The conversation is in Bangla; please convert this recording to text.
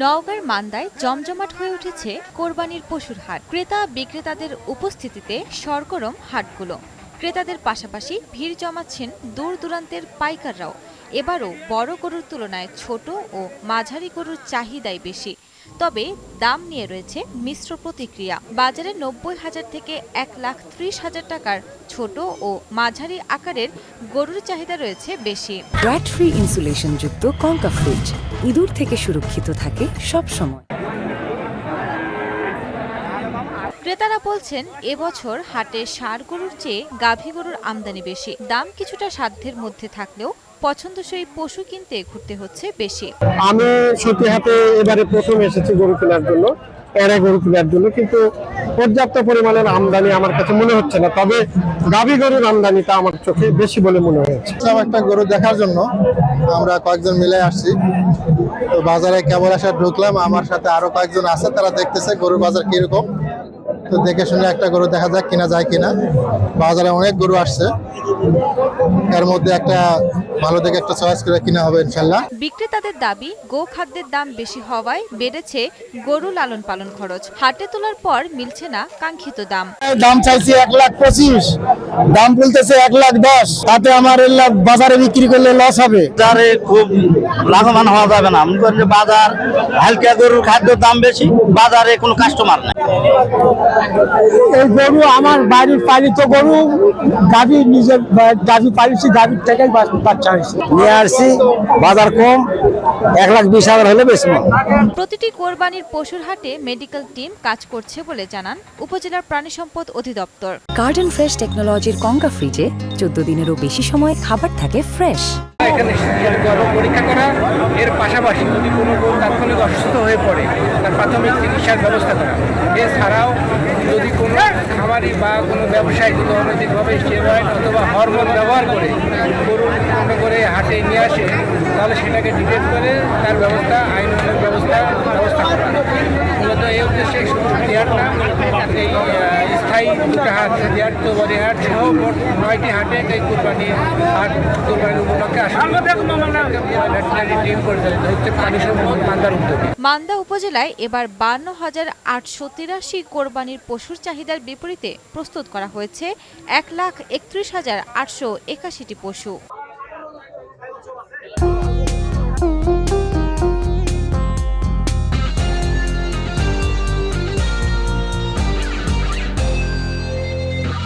নওগাঁর মান্দায় জমজমাট হয়ে উঠেছে কোরবানির পশুর হাট। ক্রেতা বিক্রেতাদের উপস্থিতিতে সরগরম হাটগুলো। ক্রেতাদের পাশাপাশি ভিড় জমাচ্ছেন দূর দূরান্তের পাইকাররাও। এবারও বড় গরুর তুলনায় ছোট ও মাঝারি গরুর চাহিদাই বেশি। তবে দাম নিয়ে রয়েছে মিশ্র প্রতিক্রিয়া। বাজারে ৯০,০০০ থেকে ১,৩০,০০০ টাকার ছোট ও মাঝারি আকারের গরুর চাহিদা রয়েছে বেশি। ব্র্যাট ফ্রি ইনসুলেশন যুক্ত কঙ্কা ফ্রিজ ইঁদুর থেকে সুরক্ষিত থাকে সব সময়। ক্রেতারা বলছেন, এবছর হাটে ষাঁড় গরুর চেয়ে গাভী গরুর আমদানি বেশি। দাম কিছুটা সাধ্যের মধ্যে থাকলেও পছন্দসই পশু কিনতে ঘুরতে হচ্ছে বেশি। আমি সত্যি হাটে এবারে প্রথম এসেছি গরু কেনার জন্য, গরু কেনার জন্য, কিন্তু পর্যাপ্ত পরিমাণের আমদানি আমার কাছে মনে হচ্ছে না। তবে গাভী গরুর আমদানিটা আমার চোখে বেশি বলে মনে হয়েছে। একটা গরু দেখার জন্য আমরা কয়েকজন মিলে আসছি, তো বাজারে কেবল আসা ঢুকলাম, আমার সাথে আরো কয়েকজন আছে, তারা দেখতেছে গরুর বাজার কিরকম। তো দেখে শুনে একটা গরু দেখা যাক কিনা যায় কিনা। বাজারে অনেক গরু আসছে, এর মধ্যে একটা ভালো দেখে একটা চয়েস করে কিনা হবে ইনশাল্লাহ। বিক্রেতাদের দাবি, গো খাদ্যের দাম বেশি হওয়ায় বেড়েছে গরু লালন পালন খরচ। হাটে তোলার পর মিলছে না কাঙ্ক্ষিত দাম। দাম চাইছি ১,২৫,০০০, দাম বলতেছে ১,১০,০০০। তাতে আমার বাজারে বিক্রি করলে লস হবে। বাজারে খুব লাভবান হওয়া যাবে না। মনে করেন যে বাজার হালকা গরুর খাদ্যের দাম বেশি, বাজারে কোনো কাস্টমার নেই। এই গরু আমার বাড়ির পালিত গরু, গাভী নিজের গাভী পালিছি, গাভীর থেকেই বাচ্চা হয়েছে নিয়ে আসছি। বাজার কম, ১,২০,০০০ হলে বেশি। প্রতিটি কোরবানির পশুর হাটে মেডিকেল টিম কাজ করছে বলে জানান উপজেলার প্রাণী সম্পদ অধিদপ্তর। গার্ডেন ফ্রেশ টেকনোলজির কঙ্কা ফ্রিজে ১৪ দিনেরও বেশি সময় খাবার থাকে ফ্রেশ। এখানে পরীক্ষা করা, এর পাশাপাশি যদি কোনো গরু তাৎক্ষণিক অসুস্থ হয়ে পড়ে তার প্রাথমিক চিকিৎসার ব্যবস্থা করা। এছাড়াও যদি কোনো খামারি বা কোনো ব্যবসায়ী যদি অনৈতিকভাবে স্টেরয়েড অথবা হরমোন ব্যবহার করে গরু মনে করে হাটে নিয়ে আসে, তাহলে সেটাকে ডিটেক্ট করে তার ব্যবস্থা, আইনের ব্যবস্থা করা। মূলত এই উদ্দেশ্যে শুধু দেয়ারটা এই স্থায়ী দুটো হাট, দেয়ার তোবারি হাট সহ মোট ৯টি হাটে এই কোরবানির হাট, কোরবানির উপলক্ষে মান্দা উপজেলায় এবার ৫২,৮৮৩ কোরবানির পশুর চাহিদার বিপরীতে প্রস্তুত করা হয়েছে ১,৩১,৮৮১টি পশু।